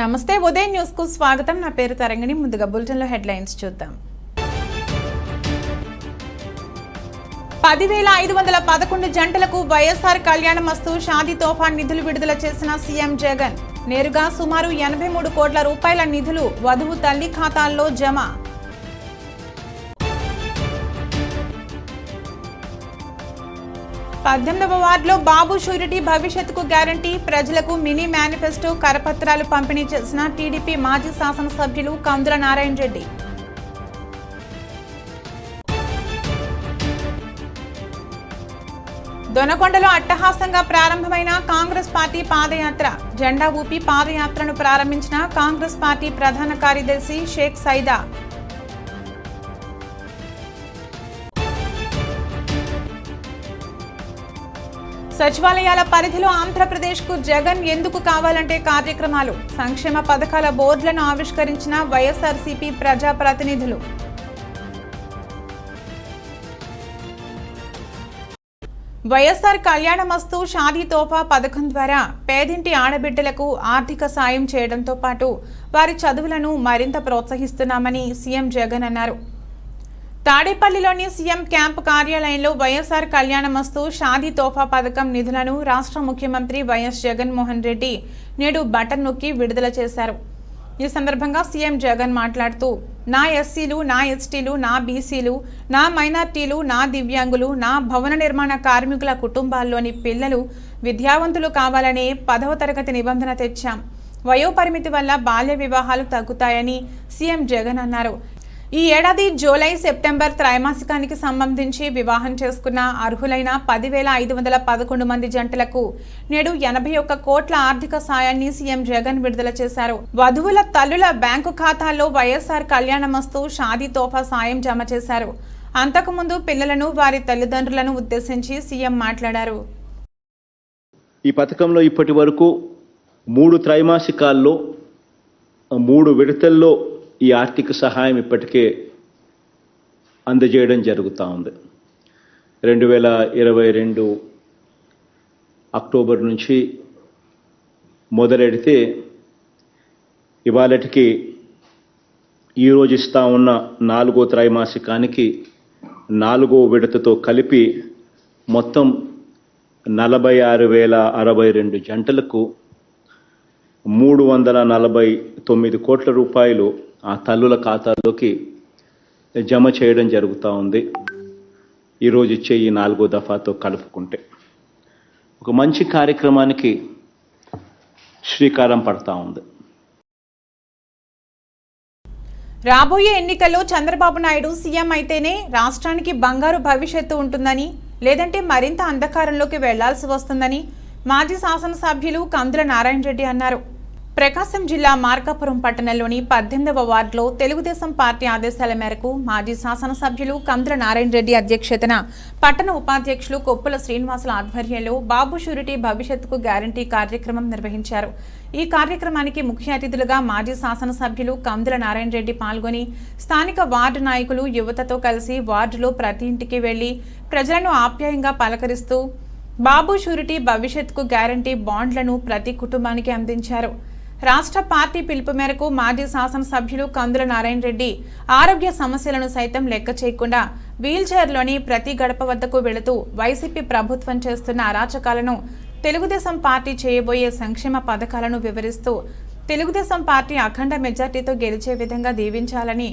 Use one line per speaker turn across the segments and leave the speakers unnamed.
నమస్తే ఉదయం న్యూస్ కు స్వాగతం. నా పేరు తరంగిణి. ముందుగా బులెటిన్ లో హెడ్లైన్స్ చూద్దాం. 10,511 జంటలకు వైఎస్ఆర్ కళ్యాణమస్తు షాదీ తోఫా నిధులు విడుదల చేసిన సీఎం జగన్. నేరుగా సుమారు 83 కోట్ల రూపాయల నిధులు వధువు తల్లి ఖాతాల్లో జమ. 18వ వార్డులో బాబు షూరిటీ భవిష్యత్తుకు గ్యారంటీ, ప్రజలకు మినీ మేనిఫెస్టో కరపత్రాలు పంపిణీ చేసిన టీడీపీ మాజీ శాసనసభ్యులు కందుల నారాయణ రెడ్డి. దొనకొండలో అట్టహాసంగా ప్రారంభమైన కాంగ్రెస్ పార్టీ పాదయాత్ర. జెండా ఊపి పాదయాత్రను ప్రారంభించిన కాంగ్రెస్ పార్టీ ప్రధాన కార్యదర్శి షేక్ సైదా. సచివాలయాల పరిధిలో ఆంధ్రప్రదేశ్కు జగన్ ఎందుకు కావాలంటే కార్యక్రమాలు, సంక్షేమ పథకాల బోర్డులను ఆవిష్కరించిన వైఎస్ఆర్సీపీ ప్రజాప్రతినిధులు. వైఎస్ఆర్ కళ్యాణమస్తు షాదీ తోఫా పథకం ద్వారా పేదింటి ఆడబిడ్డలకు ఆర్థిక సాయం చేయడంతో పాటు వారి చదువులను మరింత ప్రోత్సహిస్తున్నామని సీఎం జగన్ అన్నారు. తాడేపల్లిలోని సీఎం క్యాంపు కార్యాలయంలో వైఎస్ఆర్ కళ్యాణమస్తు షాదీ తోఫా పథకం నిధులను రాష్ట్ర ముఖ్యమంత్రి వైఎస్ జగన్మోహన్ రెడ్డి నేడు బటన్ నొక్కి విడుదల చేశారు. ఈ సందర్భంగా సీఎం జగన్ మాట్లాడుతూ, నా ఎస్సీలు, నా ఎస్టీలు, నా బీసీలు, నా మైనార్టీలు, నా దివ్యాంగులు, నా భవన నిర్మాణ కార్మికుల కుటుంబాల్లోని పిల్లలు విద్యావంతులు కావాలనే 10వ తరగతి నిబంధన తెచ్చాం. వయోపరిమితి వల్ల బాల్య వివాహాలు తగ్గుతాయని సీఎం జగన్ అన్నారు. ఈ ఏడాది జూలై, సెప్టెంబర్ త్రైమాసికానికి సంబంధించి వివాహం చేసుకున్న అర్హులైన 10,511 మంది జంటలకు నేడు 81 కోట్ల ఆర్థిక సాయాన్ని సీఎం జగన్ విడుదల చేశారు. వధువుల తల్లుల బ్యాంకు ఖాతాల్లో వైఎస్ఆర్ కళ్యాణమస్తు షాదీ తోఫా సాయం జమ చేశారు. అంతకుముందు పిల్లలను, వారి తల్లిదండ్రులను ఉద్దేశించి సీఎం మాట్లాడారు.
ఈ పథకంలో ఇప్పటి వరకు 3 త్రైమాసికాల్లో 3 విడతల్లో ఈ ఆర్థిక సహాయం ఇప్పటికే అందజేయడం జరుగుతూ ఉంది. 2022 అక్టోబర్ నుంచి మొదలెడితే ఇవాళటికి ఈరోజు ఇస్తా ఉన్న 4వ త్రైమాసికానికి 4వ విడతతో కలిపి మొత్తం 46,062 జంటలకు 349 కోట్ల రూపాయలు ఆ తల్లుల ఖాతాల్లోకి జమ చేయడం జరుగుతూ ఉంది. ఈరోజు ఇచ్చే ఈ 4వ దఫాతో కలుపుకుంటే ఒక మంచి కార్యక్రమానికి శ్రీకారం పడతా ఉంది.
రాబోయే ఎన్నికల్లో చంద్రబాబు నాయుడు సీఎం అయితేనే రాష్ట్రానికి బంగారు భవిష్యత్తు ఉంటుందని, లేదంటే మరింత అంధకారంలోకి వెళ్లాల్సి వస్తుందని మాజీ శాసనసభ్యులు కందుల నారాయణ రెడ్డి అన్నారు. ప్రకాశం జిల్లా మార్కాపురం పట్టణంలోని 18వ వార్డులో తెలుగుదేశం పార్టీ ఆదేశాల మేరకు మాజీ శాసనసభ్యులు కందుల నారాయణ రెడ్డి అధ్యక్షతన పట్టణ ఉపాధ్యక్షులు కొప్పుల శ్రీనివాసుల ఆధ్వర్యంలో బాబు షూరిటీ భవిష్యత్తుకు గ్యారంటీ కార్యక్రమం నిర్వహించారు. ఈ కార్యక్రమానికి ముఖ్య అతిథులుగా మాజీ శాసనసభ్యులు కందుల నారాయణ రెడ్డి పాల్గొని స్థానిక వార్డు నాయకులు, యువతతో కలిసి వార్డులో ప్రతి ఇంటికి వెళ్లి ప్రజలను ఆప్యాయంగా పలకరిస్తూ బాబు షూరిటీ భవిష్యత్తుకు గ్యారంటీ బాండ్లను ప్రతి కుటుంబానికి అందించారు. రాష్ట్ర పార్టీ పిలుపు మేరకు మాజీ శాసనసభ్యులు కందుల నారాయణ రెడ్డి ఆరోగ్య సమస్యలను సైతం లెక్క చేయకుండా వీల్ చైర్లోని ప్రతి గడప వద్దకు వెళుతూ వైసీపీ ప్రభుత్వం చేస్తున్న అరాచకాలను, తెలుగుదేశం పార్టీ చేయబోయే సంక్షేమ పథకాలను వివరిస్తూ తెలుగుదేశం పార్టీ అఖండ మెజార్టీతో గెలిచే విధంగా దీవించాలని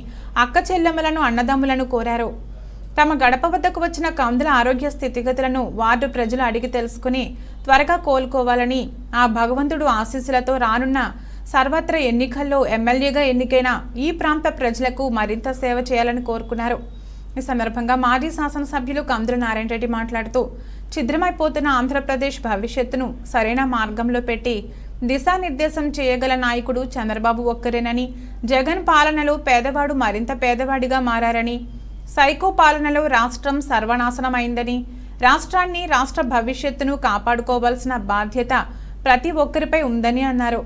అక్క చెల్లెమ్మలను, అన్నదమ్ములను కోరారు. తమ గడప వద్దకు వచ్చిన కందుల ఆరోగ్య స్థితిగతులను వార్డు ప్రజలు అడిగి తెలుసుకుని త్వరగా కోలుకోవాలని, ఆ భగవంతుడు ఆశీస్సులతో రానున్న సర్వత్ర ఎన్నికల్లో ఎమ్మెల్యేగా ఎన్నికైన ఈ ప్రాంత ప్రజలకు మరింత సేవ చేయాలని కోరుకున్నారు. ఈ సందర్భంగా మాజీ శాసనసభ్యులు కందుల నారాయణ రెడ్డి మాట్లాడుతూ, ఛిద్రమైపోతున్న ఆంధ్రప్రదేశ్ భవిష్యత్తును సరైన మార్గంలో పెట్టి దిశానిర్దేశం చేయగల నాయకుడు చంద్రబాబు ఒక్కరేనని, జగన్ పాలనలో పేదవాడు మరింత పేదవాడిగా మారారని, సైకో పాలనలో రాష్ట్రం సర్వనాశనమైందని, రాష్ట్రాన్ని, రాష్ట్ర భవిష్యత్తును కాపాడుకోవాల్సిన బాధ్యత ప్రతి ఒక్కరిపై ఉందని అన్నారు.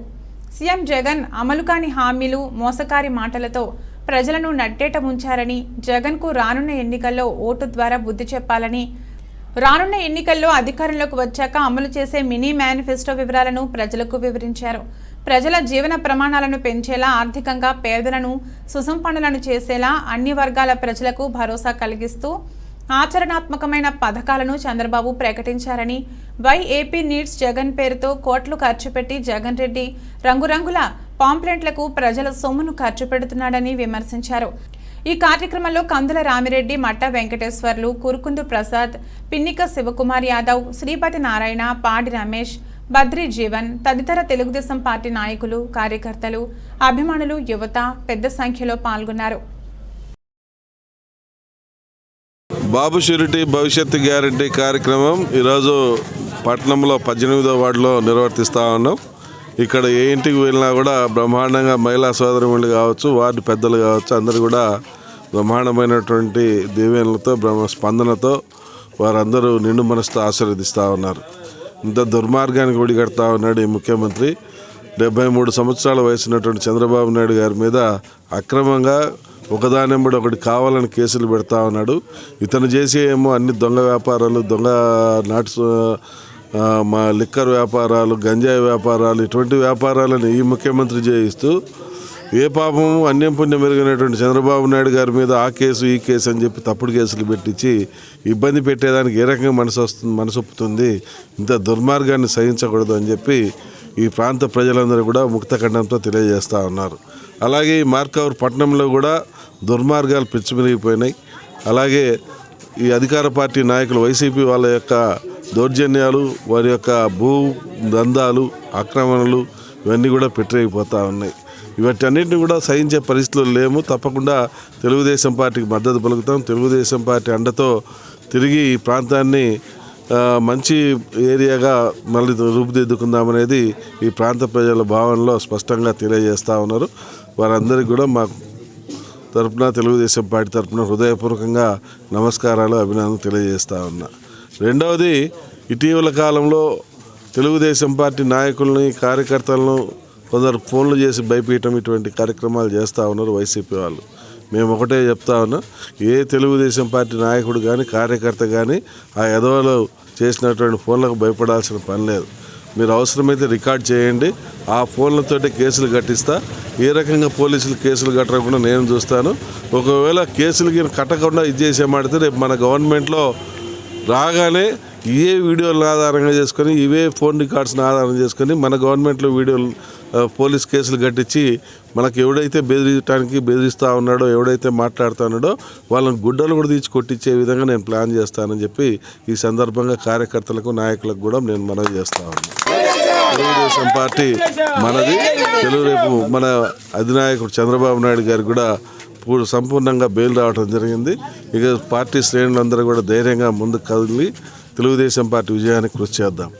సీఎం జగన్ అమలు కాని హామీలు, మోసకారి మాటలతో ప్రజలను నట్టేట ముంచారని, జగన్కు రానున్న ఎన్నికల్లో ఓటు ద్వారా బుద్ధి చెప్పాలని, రానున్న ఎన్నికల్లో అధికారంలోకి వచ్చాక అమలు చేసే మినీ మేనిఫెస్టో వివరాలను ప్రజలకు వివరించారు. ప్రజల జీవన ప్రమాణాలను పెంచేలా, ఆర్థికంగా పేదలను సుసంపన్నులను చేసేలా అన్ని వర్గాల ప్రజలకు భరోసా కలిగిస్తూ ఆచరణాత్మకమైన పథకాలను చంద్రబాబు ప్రకటించారని, వై ఏపీ నీడ్స్ జగన్ పేరుతో కోట్లు ఖర్చు పెట్టి జగన్ రెడ్డి రంగురంగుల పాంప్లెంట్లకు ప్రజల సొమ్మును ఖర్చు పెడుతున్నాడని విమర్శించారు. ఈ కార్యక్రమంలో కందుల రామిరెడ్డి, మట్ట వెంకటేశ్వర్లు, కురుకుందు ప్రసాద్, పిన్నిక శివకుమార్ యాదవ్, శ్రీపతి నారాయణ, పాడి రమేష్, బద్రి జీవన్ తదితర తెలుగుదేశం పార్టీ నాయకులు, కార్యకర్తలు, అభిమానులు, యువత పెద్ద సంఖ్యలో పాల్గొన్నారు.
బాబు షూరిటీ భవిష్యత్తు గ్యారంటీ కార్యక్రమం ఈరోజు పట్టణంలో 18వ వార్డులో నిర్వర్తిస్తూ ఉన్నాం. ఇక్కడ ఏ ఇంటికి వెళ్ళినా కూడా బ్రహ్మాండంగా మహిళా సోదరులు కావచ్చు, వార్డు పెద్దలు కావచ్చు, అందరూ కూడా బ్రహ్మాండమైనటువంటి దీవెనలతో స్పందనతో వారందరూ నిండు మనసుతో ఆశీర్వదిస్తూ ఉన్నారు. ఇంత దుర్మార్గానికి ఒడిగడతా ఉన్నాడు ఈ ముఖ్యమంత్రి. 73 సంవత్సరాల వయసున్నటువంటి చంద్రబాబు నాయుడు గారి మీద అక్రమంగా ఒకదానెంబడి ఒకటి కావాలని కేసులు పెడతా ఉన్నాడు. ఇతను చేసే ఏమో అన్ని దొంగ వ్యాపారాలు, దొంగ మా లిక్కర్ వ్యాపారాలు, గంజాయి వ్యాపారాలు, ఇటువంటి వ్యాపారాలను ఈ ముఖ్యమంత్రి చేయిస్తూ ఏ పాపము అన్యం పుణ్యం మెరుగైనటువంటి చంద్రబాబు నాయుడు గారి మీద ఆ కేసు ఈ కేసు అని చెప్పి తప్పుడు కేసులు పెట్టించి ఇబ్బంది పెట్టేదానికి ఏ రకంగా మనసొప్పుతుంది. ఇంత దుర్మార్గాన్ని సహించకూడదు అని చెప్పి ఈ ప్రాంత ప్రజలందరూ కూడా ముక్తఖండంతో తెలియజేస్తూ ఉన్నారు. అలాగే ఈ మార్కావూర్ పట్టణంలో కూడా దుర్మార్గాలు పెచ్చుమిరిగిపోయినాయి. అలాగే ఈ అధికార పార్టీ నాయకులు వైసీపీ వాళ్ళ యొక్క దౌర్జన్యాలు, వారి యొక్క భూ దందాలు, ఆక్రమణలు ఇవన్నీ కూడా పెట్టిపోతూ ఉన్నాయి. వీటన్నిటిని కూడా సహించే పరిస్థితులు లేము. తప్పకుండా తెలుగుదేశం పార్టీకి మద్దతు పలుకుతాం. తెలుగుదేశం పార్టీ అండతో తిరిగి ఈ ప్రాంతాన్ని మంచి ఏరియాగా మళ్ళీ రూపుదిద్దుకుందామనేది ఈ ప్రాంత ప్రజల భావనలో స్పష్టంగా తెలియజేస్తూ ఉన్నారు. వారందరికీ కూడా మా తరపున, తెలుగుదేశం పార్టీ తరపున హృదయపూర్వకంగా నమస్కారాలు, అభినందనలు తెలియజేస్తూ ఉన్నా. రెండవది, ఇటీవల కాలంలో తెలుగుదేశం పార్టీ నాయకుల్ని, కార్యకర్తలను కొందరు ఫోన్లు చేసి భయపీయటం, ఇటువంటి కార్యక్రమాలు చేస్తూ ఉన్నారు వైసీపీ వాళ్ళు. మేము ఒకటే చెప్తా ఉన్నాం, ఏ తెలుగుదేశం పార్టీ నాయకుడు కానీ కార్యకర్త కానీ ఆ ఎదవలు చేసినటువంటి ఫోన్లకు భయపడాల్సిన పని లేదు. మీరు అవసరమైతే రికార్డ్ చేయండి, ఆ ఫోన్లతోటి కేసులు కట్టిస్తా. ఏ రకంగా పోలీసులు కేసులు కట్టకుండా నేను చూస్తాను. ఒకవేళ కేసులకి కట్టకుండా ఇది చేసేమాడితే రేపు మన గవర్నమెంట్లో రాగానే ఇవే వీడియోలను ఆధారంగా చేసుకొని, ఇవే ఫోన్ రికార్డ్స్ని ఆధారం చేసుకొని మన గవర్నమెంట్లో వీడియోలు పోలీస్ కేసులు కట్టించి మనకు ఎవడైతే బెదిరిస్తూ ఉన్నాడో, ఎవడైతే మాట్లాడుతూ ఉన్నాడో వాళ్ళని గుడ్డలు కూడా తీసి కొట్టించే విధంగా నేను ప్లాన్ చేస్తానని చెప్పి ఈ సందర్భంగా కార్యకర్తలకు, నాయకులకు కూడా నేను మనవి చేస్తా ఉన్నాను. తెలుగుదేశం పార్టీ మనది. రేపు మన అధినాయకుడు చంద్రబాబు నాయుడు గారు కూడా సంపూర్ణంగా బెయిల్ రావడం జరిగింది. ఇక పార్టీ శ్రేణులందరూ కూడా ధైర్యంగా ముందుకు కదిలి తెలుగుదేశం పార్టీ విజయానికి కృషి చేద్దాం.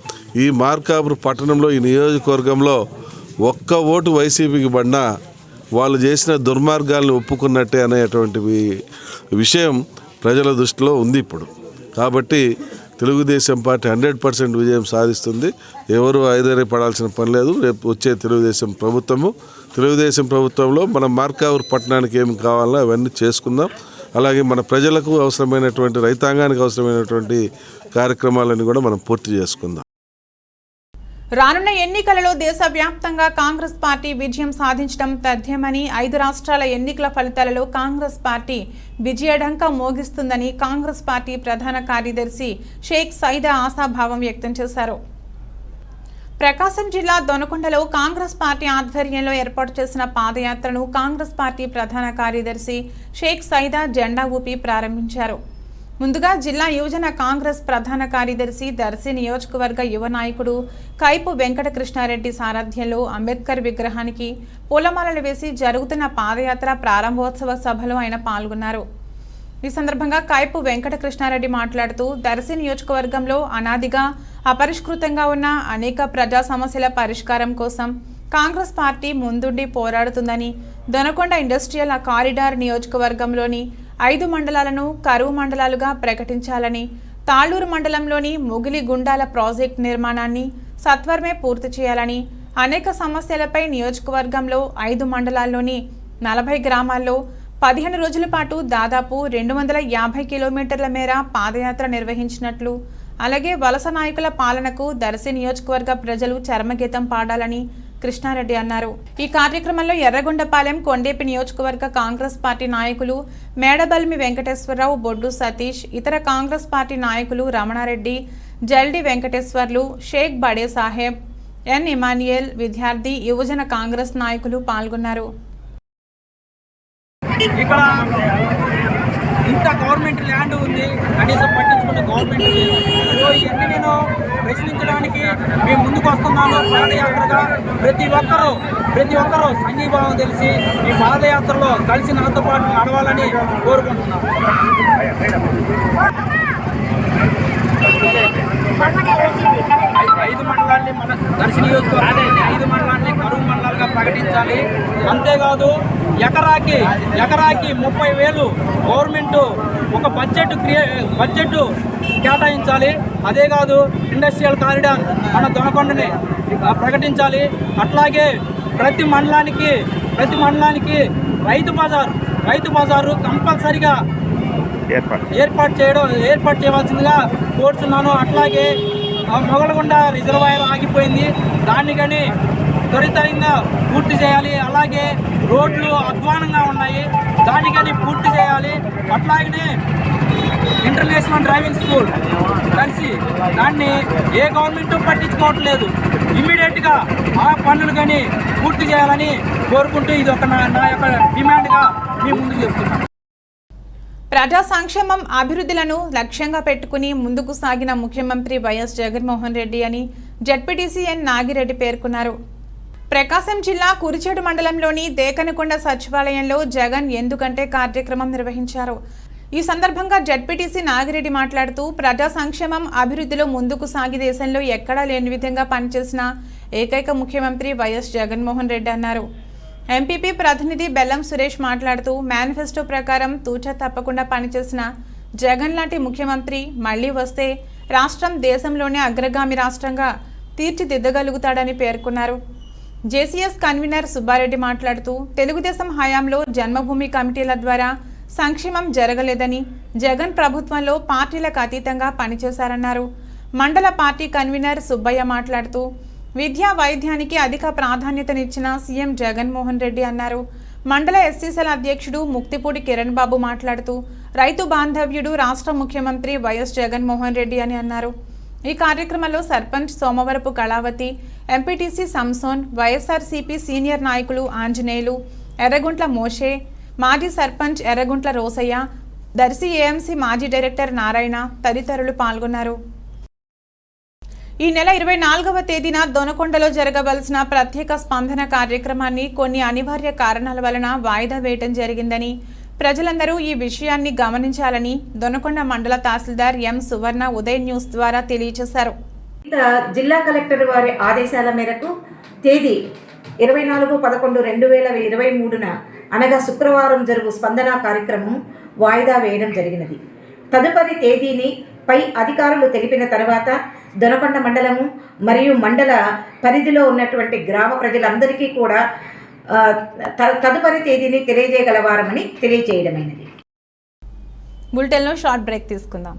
ఈ మార్కాపురం పట్టణంలో, ఈ నియోజకవర్గంలో ఒక్క ఓటు వైసీపీకి పడినా వాళ్ళు చేసిన దుర్మార్గాలను ఒప్పుకున్నట్టే అనేటువంటి విషయం ప్రజల దృష్టిలో ఉంది ఇప్పుడు. కాబట్టి తెలుగుదేశం పార్టీ 100% విజయం సాధిస్తుంది. ఎవరు ఐదైపడాల్సిన పని లేదు. రేపు వచ్చే తెలుగుదేశం ప్రభుత్వంలో మన మార్కావూర్ పట్టణానికి ఏమి కావాలో అవన్నీ చేసుకుందాం. అలాగే మన ప్రజలకు అవసరమైనటువంటి, రైతాంగానికి అవసరమైనటువంటి కార్యక్రమాలను కూడా మనం పూర్తి చేసుకుందాం.
రానున్న ఎన్నికలలో దేశవ్యాప్తంగా కాంగ్రెస్ పార్టీ విజయం సాధించడం తథ్యమని, 5 రాష్ట్రాల ఎన్నికల ఫలితాలలో కాంగ్రెస్ పార్టీ విజయఢంకా మోగిస్తుందని కాంగ్రెస్ పార్టీ ప్రధాన కార్యదర్శి షేక్ సైదా ఆశాభావం వ్యక్తం చేశారు. ప్రకాశం జిల్లా దొనకొండలో కాంగ్రెస్ పార్టీ ఆధ్వర్యంలో ఏర్పాటు చేసిన పాదయాత్రను కాంగ్రెస్ పార్టీ ప్రధాన కార్యదర్శి షేక్ సైదా జెండా ఊపి ప్రారంభించారు. ముందుగా జిల్లా యువజన కాంగ్రెస్ ప్రధాన కార్యదర్శి, దర్శి నియోజకవర్గ యువ నాయకుడు కైపు వెంకటకృష్ణారెడ్డి సారథ్యంలో అంబేద్కర్ విగ్రహానికి పూలమాలలు వేసి జరుగుతున్న పాదయాత్ర ప్రారంభోత్సవ సభలో ఆయన పాల్గొన్నారు. ఈ సందర్భంగా కైపు వెంకటకృష్ణారెడ్డి మాట్లాడుతూ, దర్శి నియోజకవర్గంలో అనాదిగా అపరిష్కృతంగా ఉన్న అనేక ప్రజా సమస్యల పరిష్కారం కోసం కాంగ్రెస్ పార్టీ ముందుండి పోరాడుతుందని, దొనకొండ ఇండస్ట్రియల్ కారిడార్ నియోజకవర్గంలోని 5 మండలాలను కరువు మండలాలుగా ప్రకటించాలని, తాళ్లూరు మండలంలోని ముగిలి గుండాల ప్రాజెక్టు నిర్మాణాన్ని సత్వరమే పూర్తి చేయాలని, అనేక సమస్యలపై నియోజకవర్గంలో 5 మండలాల్లోని 40 గ్రామాల్లో 15 రోజుల పాటు దాదాపు 250 కిలోమీటర్ల మేర పాదయాత్ర నిర్వహించినట్లు, అలాగే వలస నాయకుల పాలనకు దర్శి నియోజకవర్గ ప్రజలు చరమగీతం పాడాలని కృష్ణారెడ్డి అన్నారు. ఈ కార్యక్రమంలో ఎర్రగొండపాలెం కొండేపి నియోజకవర్గ కాంగ్రెస్ పార్టీ నాయకులు మేడబల్మి వెంకటేశ్వరరావు, బొడ్డు సతీష్, ఇతర కాంగ్రెస్ పార్టీ నాయకులు రమణారెడ్డి, జల్డి వెంకటేశ్వర్లు, షేక్ బడే సాహెబ్, ఎన్ ఇమాన్యుయల్, విద్యార్థి యువజన కాంగ్రెస్ నాయకులు పాల్గొన్నారు.
ఇక్కడ ఇంత గవర్నమెంట్ ల్యాండ్ ఉంది, కనీసం పట్టించుకున్న గవర్నమెంట్ ఇవన్నీ నేను ప్రశ్నించడానికి మేము ముందుకు వస్తున్నాను. పాదయాత్రగా ప్రతి ఒక్కరూ సంఘీభావం తెలిసి ఈ పాదయాత్రలో కలిసి నాతో పాటు నడవాలని కోరుకుంటున్నాను. ఐదు మండలాన్ని మన దర్శి నియోజకవర్గాన్ని 5 మండలాన్ని కరువు మండలాలుగా ప్రకటించాలి. అంతేకాదు ఎకరాకి 30,000 గవర్నమెంట్ ఒక బడ్జెట్ కేటాయించాలి. అదే కాదు ఇండస్ట్రియల్ కారిడార్ మన దొనకొండని ప్రకటించాలి. అట్లాగే ప్రతి మండలానికి రైతు బజారు కంపల్సరిగా ఏర్పాటు చేయవలసిందిగా కోరుతున్నాను. అట్లాగే మొగలగొండ రిజర్వాయర్ ఆగిపోయింది, దాన్ని కానీ త్వరితంగా పూర్తి చేయాలి. అలాగే రోడ్లు అధ్వానంగా ఉన్నాయి, దాన్ని కానీ పూర్తి చేయాలి. అట్లాగనే ఇంటర్నేషనల్ డ్రైవింగ్ స్కూల్ కలిసి దాన్ని ఏ గవర్నమెంట్ పట్టించుకోవట్లేదు. ఇమ్మీడియట్గా ఆ పనులు కానీ పూర్తి చేయాలని కోరుకుంటూ ఇది ఒక నా యొక్క డిమాండ్గా మీ ముందు చెప్తున్నాను.
ప్రజా సంక్షేమం, అభివృద్ధులను లక్ష్యంగా పెట్టుకుని ముందుకు సాగిన ముఖ్యమంత్రి వైఎస్ జగన్మోహన్ రెడ్డి అని జెడ్పీటీసీ ఎన్ నాగిరెడ్డి పేర్కొన్నారు. ప్రకాశం జిల్లా కురిచేడు మండలంలోని దేకనకొండ సచివాలయంలో జగన్ ఎందుకంటే కార్యక్రమం నిర్వహించారు. ఈ సందర్భంగా జెడ్పీటీసీ నాగిరెడ్డి మాట్లాడుతూ ప్రజా సంక్షేమం, అభివృద్ధిలో ముందుకు సాగి దేశంలో ఎక్కడా లేని విధంగా పనిచేసిన ఏకైక ముఖ్యమంత్రి వైఎస్ జగన్మోహన్ రెడ్డి అన్నారు. ఎంపీపీ ప్రతినిధి బెల్లం సురేష్ మాట్లాడుతూ మేనిఫెస్టో ప్రకారం తూచా తప్పకుండా పనిచేసిన జగన్ లాంటి ముఖ్యమంత్రి మళ్లీ వస్తే రాష్ట్రం దేశంలోనే అగ్రగామి రాష్ట్రంగా తీర్చిదిద్దగలుగుతాడని పేర్కొన్నారు. జేసీఎస్ కన్వీనర్ సుబ్బారెడ్డి మాట్లాడుతూ తెలుగుదేశం హయాంలో జన్మభూమి కమిటీల ద్వారా సంక్షేమం జరగలేదని, జగన్ ప్రభుత్వంలో పార్టీలకు అతీతంగా పనిచేశారన్నారు. మండల పార్టీ కన్వీనర్ సుబ్బయ్య మాట్లాడుతూ విద్యా వైద్యానికి అధిక ప్రాధాన్యతనిచ్చిన సీఎం జగన్మోహన్ రెడ్డి అన్నారు. మండల ఎస్సీసీల అధ్యక్షుడు ముక్తిపూడి కిరణ్ బాబు మాట్లాడుతూ రైతు బాంధవ్యుడు రాష్ట్ర ముఖ్యమంత్రి వైఎస్ జగన్మోహన్ రెడ్డి అని అన్నారు. ఈ కార్యక్రమంలో సర్పంచ్ సోమవరపు కళావతి, ఎంపీటీసీ సంసోన్, వైఎస్ఆర్సీపీ సీనియర్ నాయకులు ఆంజనేయులు, ఎర్రగుంట్ల మోషే, మాజీ సర్పంచ్ ఎర్రగుంట్ల రోసయ్య, దర్శి ఏఎంసీ మాజీ డైరెక్టర్ నారాయణ తదితరులు పాల్గొన్నారు. ఈ నెల 24వ తేదీన దొనకొండలో జరగవలసిన ప్రత్యేక స్పందన కార్యక్రమాన్ని కొన్ని అనివార్య కారణాల వలన వాయిదా వేయడం జరిగిందని, ప్రజలందరూ ఈ విషయాన్ని గమనించాలని దొనకొండ మండల తహసీల్దార్ ఎం సువర్ణ ఉదయ్ న్యూస్ ద్వారా తెలియజేశారు.
జిల్లా కలెక్టర్ వారి ఆదేశాల మేరకు తేదీ 24/11/2023న అనగా శుక్రవారం జరుగు స్పందన కార్యక్రమం వాయిదా వేయడం జరిగినది. తదుపరి తేదీని పై అధికారులు తెలిపిన తర్వాత దొనకొండ మండలము మరియు మండల పరిధిలో ఉన్నటువంటి గ్రామ ప్రజలందరికీ కూడా తదుపరి తేదీని తెలియజేయగలవారమని తెలియజేయడమైనది.
బులెటిన్లో షార్ట్ బ్రేక్ తీసుకుందాం.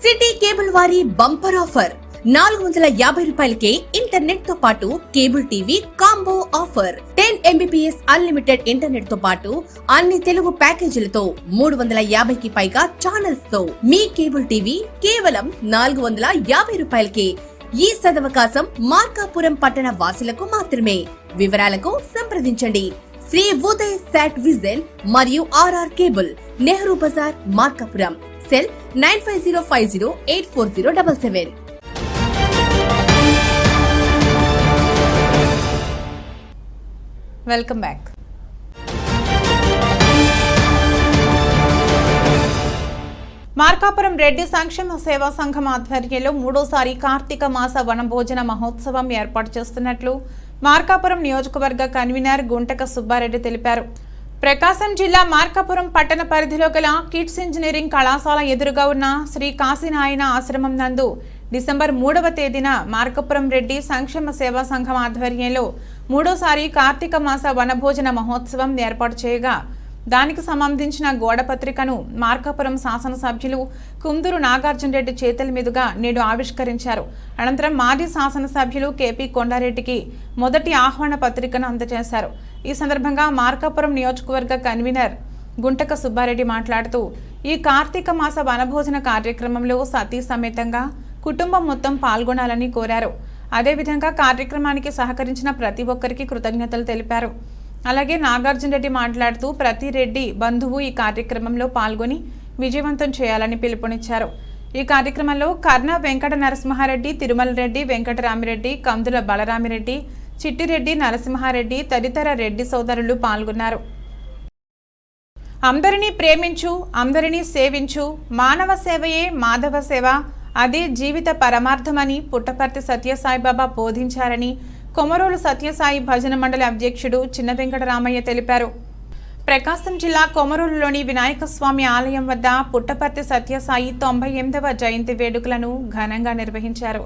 సిటీ కేబుల్ వారి బంపర్ ఆఫర్ 450 రూపాయలకే ఇంటర్నెట్ తో పాటు cable TV combo offer. 10 MBPS unlimited internet తో పాటు అన్ని తెలుగు ప్యాకేజీలతో 350కి పైగా ఛానల్స్ తో మీ కేబుల్ టీవీ కేవలం 450 రూపాయలకే. ఈ సదవకాశం మార్కాపురం పట్టణ వాసులకు మాత్రమే. వివరాలకు సంప్రదించండి. శ్రీ ఉదయ్ సాట్ విజన్ మరియు RR cable, Nehru Bazar, Markapuram. Cell 9505084077.
Welcome back. Markapuram Reddy సంక్షేమ సేవా సంఘం ఆధ్వర్యంలో 3వసారి కార్తీక మాస వనభోజన మహోత్సవం ఏర్పాటు చేస్తున్నట్లు మార్కాపురం నియోజకవర్గ కన్వీనర్ గుంటక సుబ్బారెడ్డి తెలిపారు. ప్రకాశం జిల్లా మార్కాపురం పట్టణ పరిధిలో గల కిడ్స్ ఇంజనీరింగ్ కళాశాల ఎదురుగా ఉన్న శ్రీ కాశీనాయన ఆశ్రమం నందు డిసెంబర్ 3వ తేదీన మార్కాపురం రెడ్డి సంక్షేమ సేవా సంఘం ఆధ్వర్యంలో మూడోసారి కార్తీక మాస వనభోజన మహోత్సవం ఏర్పాటు చేయగా దానికి సంబంధించిన గోడపత్రికను మార్కాపురం శాసనసభ్యులు కుందూరు నాగార్జున రెడ్డి చేతుల మీదుగా నేడు ఆవిష్కరించారు. అనంతరం మాజీ శాసనసభ్యులు కేపీ కొండారెడ్డికి మొదటి ఆహ్వాన పత్రికను అందజేశారు. ఈ సందర్భంగా మార్కాపురం నియోజకవర్గ కన్వీనర్ గుంటక సుబ్బారెడ్డి మాట్లాడుతూ ఈ కార్తీక మాస వనభోజన కార్యక్రమంలో సతీ సమేతంగా కుటుంబం మొత్తం పాల్గొనాలని కోరారు. అదేవిధంగా కార్యక్రమానికి సహకరించిన ప్రతి ఒక్కరికి కృతజ్ఞతలు తెలిపారు. అలాగే నాగార్జున రెడ్డి మాట్లాడుతూ ప్రతి రెడ్డి బంధువు ఈ కార్యక్రమంలో పాల్గొని విజయవంతం చేయాలని పిలుపునిచ్చారు. ఈ కార్యక్రమంలో కర్ణ వెంకట నరసింహారెడ్డి, తిరుమల రెడ్డి, వెంకటరామిరెడ్డి, కందుల బలరామిరెడ్డి, చిట్టిరెడ్డి, నరసింహారెడ్డి తదితర రెడ్డి సోదరులు పాల్గొన్నారు. అందరినీ ప్రేమించు, అందరినీ సేవించు, మానవ సేవయే మాధవ సేవ, అదే జీవిత పరమార్థమని పుట్టపర్తి సత్యసాయిబాబా బోధించారని కొమరోలు సత్యసాయి భజన మండలి అధ్యక్షుడు చిన్న వెంకటరామయ్య తెలిపారు. ప్రకాశం జిల్లా కొమరోలులోని వినాయక స్వామి ఆలయం వద్ద పుట్టపర్తి సత్యసాయి 98వ జయంతి వేడుకలను ఘనంగా నిర్వహించారు.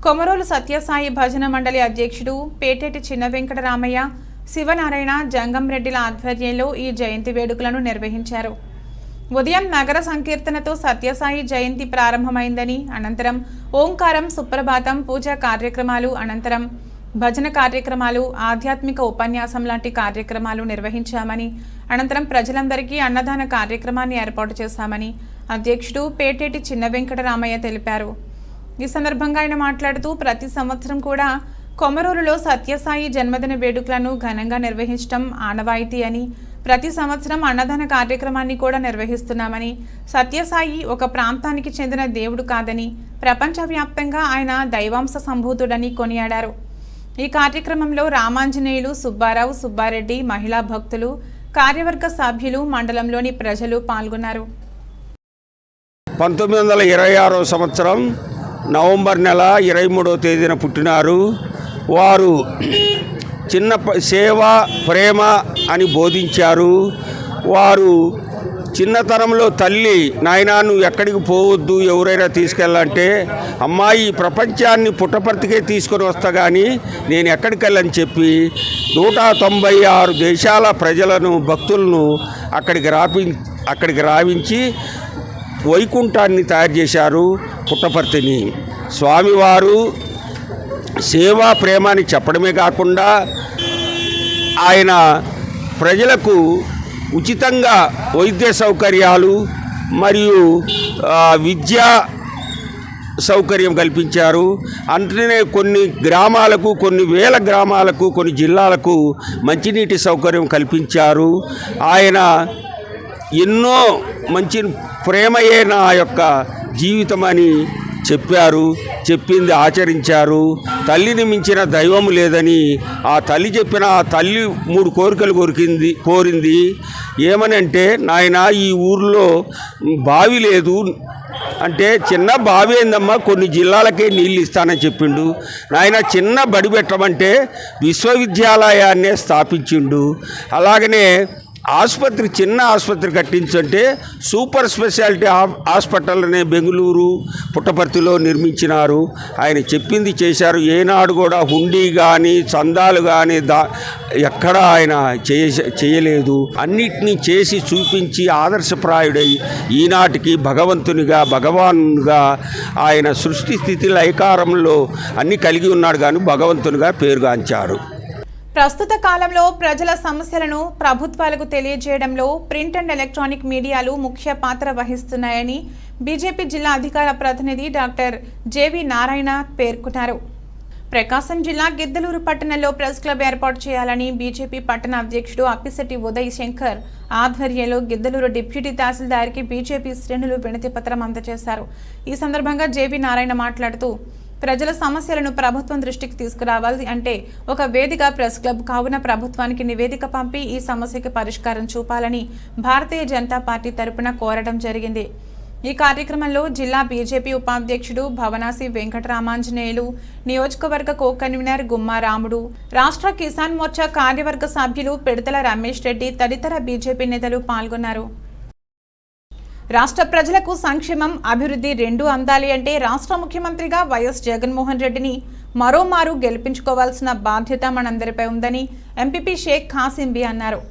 కొమరోలు సత్యసాయి భజన మండలి అధ్యక్షుడు పేటేటి చిన్న వెంకటరామయ్య, శివనారాయణ, జంగంరెడ్డిల ఆధ్వర్యంలో ఈ జయంతి వేడుకలను నిర్వహించారు. ఉదయం నగర సంకీర్తనతో సత్యసాయి జయంతి ప్రారంభమైందని, అనంతరం ఓంకారం, సుప్రభాతం, పూజా కార్యక్రమాలు, అనంతరం భజన కార్యక్రమాలు, ఆధ్యాత్మిక ఉపన్యాసం లాంటి కార్యక్రమాలు నిర్వహించామని, అనంతరం ప్రజలందరికీ అన్నదాన కార్యక్రమాన్ని ఏర్పాటు చేశామని అధ్యక్షుడు పేటేటి చిన్న వెంకటరామయ్య తెలిపారు. ఈ సందర్భంగా ఆయన మాట్లాడుతూ ప్రతి సంవత్సరం కూడా కొమరోలులో సత్యసాయి జన్మదిన వేడుకలను ఘనంగా నిర్వహించడం ఆనవాయితీ అని, ప్రతి సంవత్సరం అన్నదాన కార్యక్రమాన్ని కూడా నిర్వహిస్తున్నామని, సత్యసాయి ఒక ప్రాంతానికి చెందిన దేవుడు కాదని, ప్రపంచవ్యాప్తంగా ఆయన దైవాంశ సంభూతుడని కొనియాడారు. ఈ కార్యక్రమంలో రామాంజనేయులు, సుబ్బారావు, సుబ్బారెడ్డి, మహిళా భక్తులు, కార్యవర్గ సభ్యులు, మండలంలోని ప్రజలు పాల్గొన్నారు.
1926వ సంవత్సరం నవంబర్ నెల 23వ తేదీన పుట్టినారు. వారు చిన్న సేవ, ప్రేమ అని బోధించారు. వారు చిన్నతనంలో తల్లి, నాయనా నువ్వు ఎక్కడికి పోవద్దు, ఎవరైనా తీసుకెళ్ళాలంటే, అమ్మాయి ప్రపంచాన్ని పుట్టపర్తికే తీసుకొని వస్తా కానీ నేను ఎక్కడికి వెళ్ళని చెప్పి 196 దేశాల ప్రజలను, భక్తులను అక్కడికి రావించి వైకుంఠాన్ని తయారు చేశారు పుట్టపర్తిని. స్వామివారు సేవా ప్రేమాని చెప్పడమే కాకుండా ఆయన ప్రజలకు ఉచితంగా వైద్య సౌకర్యాలు మరియు విద్యా సౌకర్యం కల్పించారు. అంటనే కొన్ని గ్రామాలకు, కొన్ని వేల గ్రామాలకు, కొన్ని జిల్లాలకు మంచినీటి సౌకర్యం కల్పించారు. ఆయన ఎన్నో మంచి ప్రేమయే నా యొక్క జీవితం అని చెప్పారు. చెప్పింది ఆచరించారు. తల్లిని మించిన దైవం లేదని ఆ తల్లి చెప్పిన ఆ తల్లి 3 కోరికలు కోరింది. ఏమనంటే, నాయన ఈ ఊర్లో బావి లేదు అంటే, చిన్న బావి ఏందమ్మా, కొన్ని జిల్లాలకే నీళ్ళు ఇస్తానని చెప్పిండు. నాయన చిన్న బడి పెట్టమంటే విశ్వవిద్యాలయాన్నే స్థాపించిండు. అలాగనే ఆసుపత్రి, చిన్న ఆసుపత్రి కట్టించంటే సూపర్ స్పెషాలిటీ హాస్పిటల్ని బెంగళూరు, పుట్టపర్తిలో నిర్మించినారు. ఆయన చెప్పింది చేశారు. ఏనాడు కూడా హుండీ కానీ, చందాలు కానీ ఎక్కడ ఆయన చేయలేదు. అన్నిటినీ చేసి చూపించి ఆదర్శప్రాయుడై ఈనాటికి భగవానుగా ఆయన సృష్టి స్థితి లయకారంలో అన్నీ కలిగి ఉన్నాడు కానీ భగవంతునిగా పేరుగాంచారు.
ప్రస్తుత కాలంలో ప్రజల సమస్యలను ప్రభుత్వాలకు తెలియజేయడంలో ప్రింట్ అండ్ ఎలక్ట్రానిక్ మీడియాలు ముఖ్య పాత్ర వహిస్తున్నాయని బీజేపీ జిల్లా అధికార ప్రతినిధి డాక్టర్ జేవి నారాయణ పేర్కొన్నారు. ప్రకాశం జిల్లా గిద్దలూరు పట్టణంలో ప్రెస్ క్లబ్ ఏర్పాటు చేయాలని బీజేపీ పట్టణ అధ్యక్షుడు అప్పిశెట్టి ఉదయ్ శంకర్ ఆధ్వర్యంలో గిద్దలూరు డిప్యూటీ తహసీల్దార్కి బీజేపీ శ్రేణులు వినతి పత్రం అందజేశారు. ఈ సందర్భంగా జేవి నారాయణ మాట్లాడుతూ ప్రజల సమస్యలను ప్రభుత్వం దృష్టికి తీసుకురావాలి అంటే ఒక వేదిక ప్రెస్ క్లబ్ కావున ప్రభుత్వానికి నివేదిక పంపి ఈ సమస్యకి పరిష్కారం చూపాలని భారతీయ జనతా పార్టీ తరపున కోరడం జరిగింది. ఈ కార్యక్రమంలో జిల్లా బీజేపీ ఉపాధ్యక్షుడు భవనాసి వెంకటరామాంజనేయులు, నియోజకవర్గ కో కన్వీనర్ గుమ్మా రాముడు, రాష్ట్ర కిసాన్ మోర్చా కార్యవర్గ సభ్యులు పిడతల రమేష్ రెడ్డి తదితర బీజేపీ నేతలు పాల్గొన్నారు. రాష్ట్ర ప్రజలకు సంక్షేమం, అభివృద్ధి రెండూ అందాలి అంటే రాష్ట్ర ముఖ్యమంత్రిగా వైఎస్ జగన్మోహన్ రెడ్డిని మరోమారు గెలిపించుకోవాల్సిన బాధ్యత మనందరిపై ఉందని ఎంపీపీ షేక్ ఖాసింబీ అన్నారు.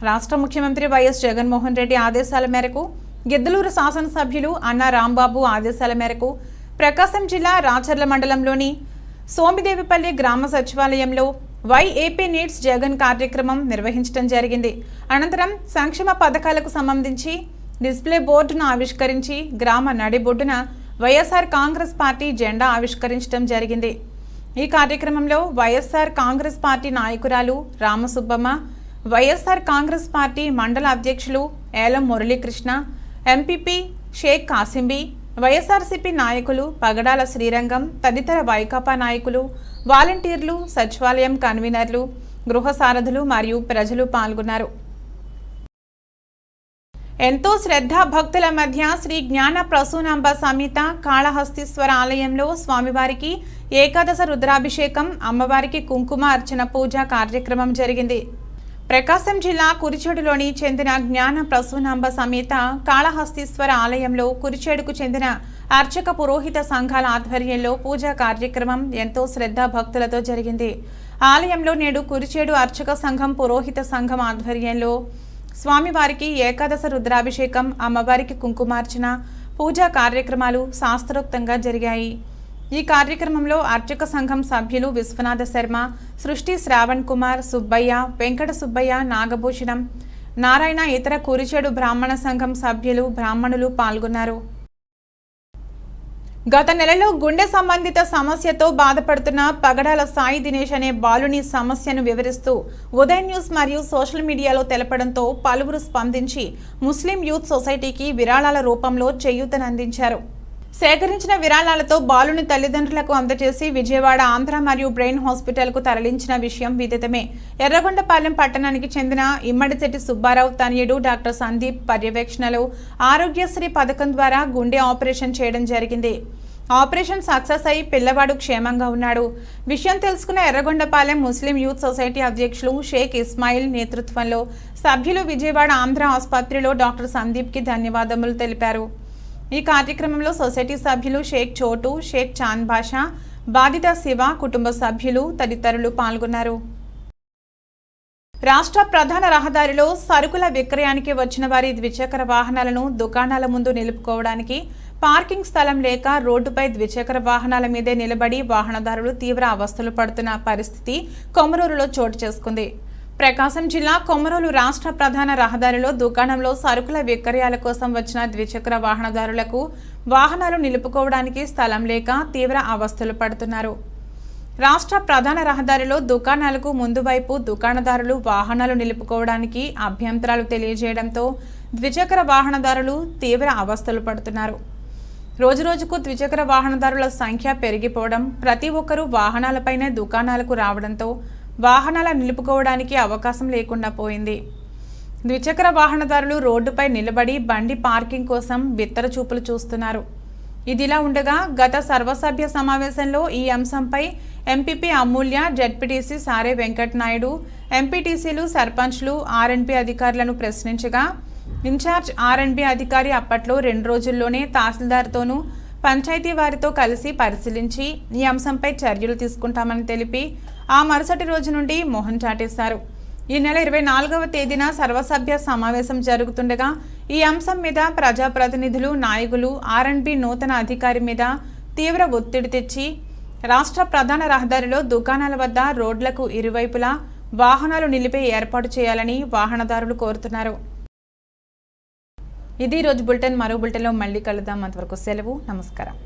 రాష్ట్ర ముఖ్యమంత్రి వైఎస్ జగన్మోహన్ రెడ్డి ఆదేశాల మేరకు గిద్దలూరు శాసనసభ్యులు అన్నా రాంబాబు ఆదేశాల మేరకు ప్రకాశం జిల్లా రాచర్ల మండలంలోని సోమిదేవిపల్లి గ్రామ సచివాలయంలో వైఏపీ నీడ్స్ జగన్ కార్యక్రమం నిర్వహించడం జరిగింది. అనంతరం సంక్షేమ పథకాలకు సంబంధించి డిస్ప్లే బోర్డును ఆవిష్కరించి గ్రామ నడిబొడ్డున వైఎస్ఆర్ కాంగ్రెస్ పార్టీ జెండా ఆవిష్కరించడం జరిగింది. ఈ కార్యక్రమంలో వైఎస్ఆర్ కాంగ్రెస్ పార్టీ నాయకురాలు రామసుబ్బమ్మ, వైఎస్ఆర్ కాంగ్రెస్ పార్టీ మండల అధ్యక్షులు ఏలం మురళీకృష్ణ, ఎంపీపీ షేక్ కాసింబీ, వైఎస్ఆర్సీపీ నాయకులు పగడాల శ్రీరంగం తదితర వైకాపా నాయకులు, వాలంటీర్లు, సచివాలయం కన్వీనర్లు, గృహ సారథులు మరియు ప్రజలు పాల్గొన్నారు. ఎంతో శ్రద్ధ భక్తుల మధ్య శ్రీ జ్ఞాన ప్రసూనాంబ సమేత కాళహస్తీశ్వర ఆలయంలో స్వామివారికి ఏకాదశ రుద్రాభిషేకం, అమ్మవారికి కుంకుమ అర్చన పూజ కార్యక్రమం జరిగింది. ప్రకాశం జిల్లా కురిచేడులోని చెందిన జ్ఞాన ప్రసూనాంబ సమేత కాళహస్తీశ్వర ఆలయంలో కురిచేడుకు చెందిన అర్చక పురోహిత సంఘాల ఆధ్వర్యంలో పూజా కార్యక్రమం ఎంతో శ్రద్ధ భక్తులతో జరిగింది. ఆలయంలో నేడు కురిచేడు అర్చక సంఘం పురోహిత సంఘం ఆధ్వర్యంలో స్వామివారికి ఏకాదశ రుద్రాభిషేకం, అమ్మవారికి కుంకుమార్చన పూజా కార్యక్రమాలు శాస్త్రోక్తంగా జరిగాయి. ఈ కార్యక్రమంలో అర్చక సంఘం సభ్యులు విశ్వనాథ శర్మ, సృష్టి శ్రావణ్ కుమార్, సుబ్బయ్య, వెంకట సుబ్బయ్య, నాగభూషణం, నారాయణ, ఇతర కురిచేడు బ్రాహ్మణ సంఘం సభ్యులు, బ్రాహ్మణులు పాల్గొన్నారు. గత నెలలో గుండె సంబంధిత సమస్యతో బాధపడుతున్న పగడాల సాయి దినేష్ అనే బాలుని సమస్యను వివరిస్తూ ఉదయ్ న్యూస్ మరియు సోషల్ మీడియాలో తెలపడంతో పలువురు స్పందించి ముస్లిం యూత్ సొసైటీకి విరాళాల రూపంలో చేయూతనందించారు. సేకరించిన విరాళాలతో బాలుని తల్లిదండ్రులకు అందజేసి విజయవాడ ఆంధ్ర మరియు బ్రెయిన్ హాస్పిటల్కు తరలించిన విషయం విదితమే. ఎర్రగొండపాలెం పట్టణానికి చెందిన ఇమ్మడిశెట్టి సుబ్బారావు తనయుడు డాక్టర్ సందీప్ పర్యవేక్షణలో ఆరోగ్యశ్రీ పథకం ద్వారా గుండె ఆపరేషన్ చేయడం జరిగింది. ఆపరేషన్ సక్సెస్ అయి పిల్లవాడు క్షేమంగా ఉన్నాడు. విషయం తెలుసుకున్న ఎర్రగొండపాలెం ముస్లిం యూత్ సొసైటీ అధ్యక్షులు షేక్ ఇస్మాయిల్ నేతృత్వంలో సభ్యులు విజయవాడ ఆంధ్ర ఆసుపత్రిలో డాక్టర్ సందీప్కి ధన్యవాదములు తెలిపారు. ఈ కార్యక్రమంలో సొసైటీ సభ్యులు షేక్ చోటు, షేక్ చాంద్ బాషా, బాధిత శివ, కుటుంబ సభ్యులు తదితరులు పాల్గొన్నారు. రాష్ట్ర ప్రధాన రహదారిలో సరుకుల విక్రయానికి వచ్చిన వారి ద్విచక్ర వాహనాలను దుకాణాల ముందు నిలుపుకోవడానికి పార్కింగ్ స్థలం లేక రోడ్డుపై ద్విచక్ర వాహనాల మీదే నిలబడి వాహనదారులు తీవ్ర అవస్థలు పడుతున్న పరిస్థితి కొమరూరులో చోటు చేసుకుంది. ప్రకాశం జిల్లా కొమరోలు రాష్ట్ర ప్రధాన రహదారిలో దుకాణంలో సరుకుల విక్రయాల కోసం వచ్చిన ద్విచక్ర వాహనదారులకు వాహనాలు నిలుపుకోవడానికి స్థలం లేక తీవ్ర అవస్థలు పడుతున్నారు. రాష్ట్ర ప్రధాన రహదారిలో దుకాణాలకు ముందు వైపు దుకాణదారులు వాహనాలు నిలుపుకోవడానికి అభ్యంతరాలు తెలియజేయడంతో ద్విచక్ర వాహనదారులు తీవ్ర అవస్థలు పడుతున్నారు. రోజురోజుకు ద్విచక్ర వాహనదారుల సంఖ్య పెరిగిపోవడం, ప్రతి ఒక్కరూ వాహనాలపైనే దుకాణాలకు రావడంతో వాహనాల నిలుపుకోవడానికి అవకాశం లేకుండా పోయింది. ద్విచక్ర వాహనదారులు రోడ్డుపై నిలబడి బండి పార్కింగ్ కోసం బిత్తర చూపులు చూస్తున్నారు. ఇదిలా ఉండగా గత సర్వసభ్య సమావేశంలో ఈ అంశంపై ఎంపీపీ అమూల్య, జెడ్పీటీసీ సారే వెంకటనాయుడు, ఎంపీటీసీలు, సర్పంచ్లు, ఆర్ఎండ్బీ అధికారులను ప్రశ్నించగా ఇన్ఛార్జ్ ఆర్ఎండ్బీ అధికారి అప్పట్లో 2 రోజుల్లోనే తహసీల్దార్తోనూ పంచాయతీ వారితో కలిసి పరిశీలించి ఈ అంశంపై చర్యలు తీసుకుంటామని తెలిపి ఆ మరుసటి రోజు నుండి మోహన్ చాటేశారు. ఈ నెల 24వ తేదీన సర్వసభ్య సమావేశం జరుగుతుండగా ఈ అంశం మీద ప్రజాప్రతినిధులు, నాయకులు ఆర్ఎండ్బీ నూతన అధికారి మీద తీవ్ర ఒత్తిడి తెచ్చి రాష్ట్ర ప్రధాన రహదారిలో దుకాణాల వద్ద రోడ్లకు ఇరువైపులా వాహనాలు నిలిపే ఏర్పాటు చేయాలని వాహనదారులు కోరుతున్నారు. ఇది రోజు బులెటిన్. మరో బులెటిన్లో మళ్ళీ కలుద్దాం. అంతవరకు సెలవు. నమస్కారం.